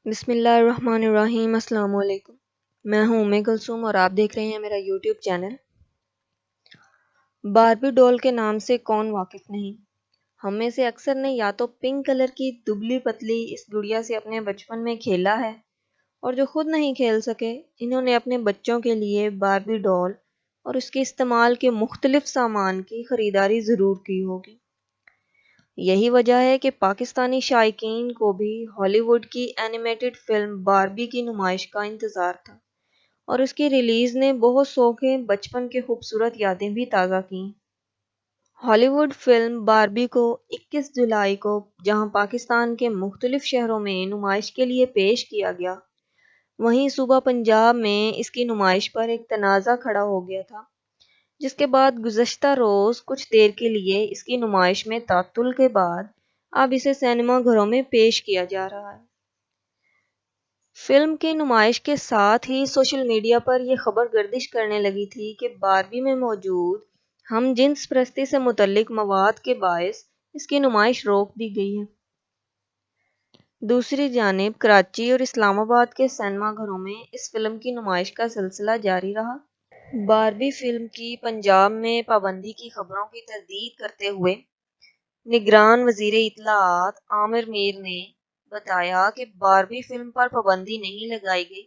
بسم اللہ الرحمن الرحیم۔ السلام علیکم، میں ہوں کلثوم اور آپ دیکھ رہے ہیں میرا یوٹیوب چینل۔ باربی ڈول کے نام سے کون واقف نہیں؟ ہم میں سے اکثر نے یا تو پنک کلر کی دبلی پتلی اس گڑیا سے اپنے بچپن میں کھیلا ہے، اور جو خود نہیں کھیل سکے انہوں نے اپنے بچوں کے لیے باربی ڈول اور اس کے استعمال کے مختلف سامان کی خریداری ضرور کی ہوگی۔ یہی وجہ ہے کہ پاکستانی شائقین کو بھی ہالی ووڈ کی اینیمیٹڈ فلم باربی کی نمائش کا انتظار تھا، اور اس کی ریلیز نے بہت سوکھے بچپن کے خوبصورت یادیں بھی تازہ کیں۔ ہالی ووڈ فلم باربی کو 21 جولائی کو جہاں پاکستان کے مختلف شہروں میں نمائش کے لیے پیش کیا گیا، وہیں صوبہ پنجاب میں اس کی نمائش پر ایک تنازع کھڑا ہو گیا تھا، جس کے بعد گزشتہ روز کچھ دیر کے لیے اس کی نمائش میں تعطل کے بعد اب اسے سینما گھروں میں پیش کیا جا رہا ہے۔ فلم کی نمائش کے ساتھ ہی سوشل میڈیا پر یہ خبر گردش کرنے لگی تھی کہ باربی میں موجود ہم جنس پرستی سے متعلق مواد کے باعث اس کی نمائش روک دی گئی ہے۔ دوسری جانب کراچی اور اسلام آباد کے سینما گھروں میں اس فلم کی نمائش کا سلسلہ جاری رہا۔ باربی فلم کی پنجاب میں پابندی کی خبروں کی تردید کرتے ہوئے نگران وزیر اطلاعات عامر میر نے بتایا کہ باربی فلم پر پابندی نہیں لگائی گئی،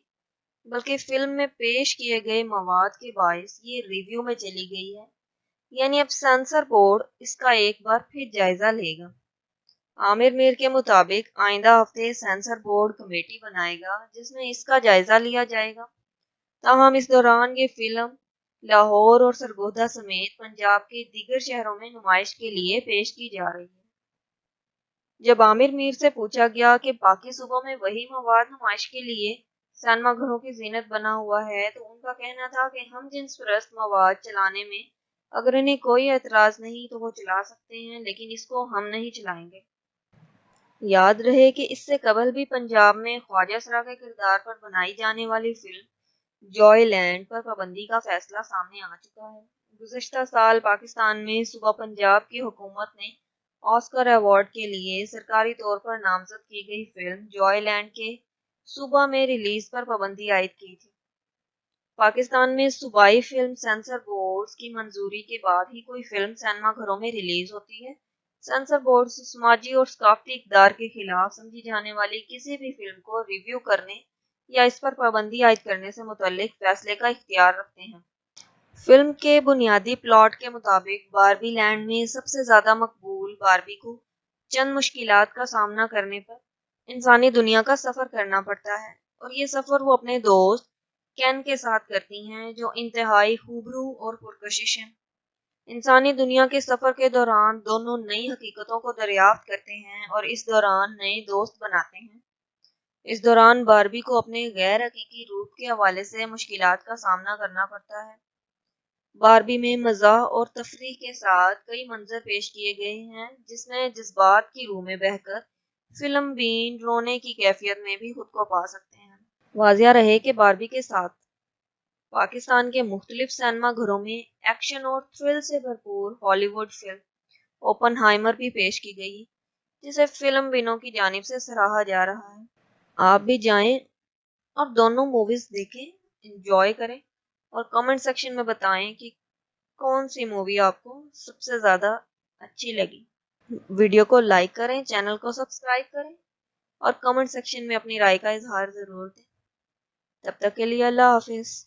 بلکہ فلم میں پیش کیے گئے مواد کے باعث یہ ریویو میں چلی گئی ہے، یعنی اب سینسر بورڈ اس کا ایک بار پھر جائزہ لے گا۔ عامر میر کے مطابق آئندہ ہفتے سینسر بورڈ کمیٹی بنائے گا جس میں اس کا جائزہ لیا جائے گا۔ تاہم اس دوران یہ فلم لاہور اور سرگودا سمیت پنجاب کے دیگر شہروں میں نمائش کے لیے پیش کی جا رہی ہے۔ جب عامر میر سے پوچھا گیا کہ باقی صوبوں میں وہی مواد نمائش کے لیے سینما گھروں کی زینت بنا ہوا ہے تو ان کا کہنا تھا کہ ہم جنس پرست مواد چلانے میں اگر انہیں کوئی اعتراض نہیں تو وہ چلا سکتے ہیں، لیکن اس کو ہم نہیں چلائیں گے۔ یاد رہے کہ اس سے قبل بھی پنجاب میں خواجہ سرا کے کردار پر بنائی جانے والی فلم جوائے لینڈ پر پابندی کا فیصلہ سامنے آ چکا ہے۔ گزشتہ سال پاکستان میں صوبہ پنجاب کی حکومت نے آسکر ایوارڈ کے لیے سرکاری طور پر نامزد کی گئی فلم جوائے لینڈ کے صوبہ میں ریلیز پر پابندی عائد کی تھی۔ پاکستان میں صوبائی فلم سینسر بورڈز کی منظوری کے بعد ہی کوئی فلم سینما گھروں میں ریلیز ہوتی ہے۔ سینسر بورڈ سماجی اور ثقافتی اقدار کے خلاف سمجھی جانے والی کسی بھی فلم کو ریویو کرنے یا اس پر پابندی عائد کرنے سے متعلق فیصلے کا اختیار رکھتے ہیں۔ فلم کے بنیادی پلاٹ کے مطابق باربی لینڈ میں سب سے زیادہ مقبول باربی کو چند مشکلات کا سامنا کرنے پر انسانی دنیا کا سفر کرنا پڑتا ہے، اور یہ سفر وہ اپنے دوست کین کے ساتھ کرتی ہیں جو انتہائی خوبرو اور پرکشش ہیں۔ انسانی دنیا کے سفر کے دوران دونوں نئی حقیقتوں کو دریافت کرتے ہیں اور اس دوران نئے دوست بناتے ہیں۔ اس دوران باربی کو اپنے غیر حقیقی روپ کے حوالے سے مشکلات کا سامنا کرنا پڑتا ہے۔ باربی میں مزاح اور تفریح کے ساتھ کئی منظر پیش کیے گئے ہیں جس میں جذبات کی روح میں بہہ کر فلم بین رونے کی کیفیت میں بھی خود کو پا سکتے ہیں۔ واضح رہے کہ باربی کے ساتھ پاکستان کے مختلف سینما گھروں میں ایکشن اور تھرل سے بھرپور ہالی ووڈ فلم اوپن ہائمر بھی پیش کی گئی، جسے فلم بینوں کی جانب سے سراہا جا رہا ہے۔ آپ بھی جائیں اور دونوں موویز دیکھیں، انجوائے کریں، اور کمنٹ سیکشن میں بتائیں کہ کون سی مووی آپ کو سب سے زیادہ اچھی لگی۔ ویڈیو کو لائک کریں، چینل کو سبسکرائب کریں اور کمنٹ سیکشن میں اپنی رائے کا اظہار ضرور دیں۔ تب تک کے لیے اللہ حافظ۔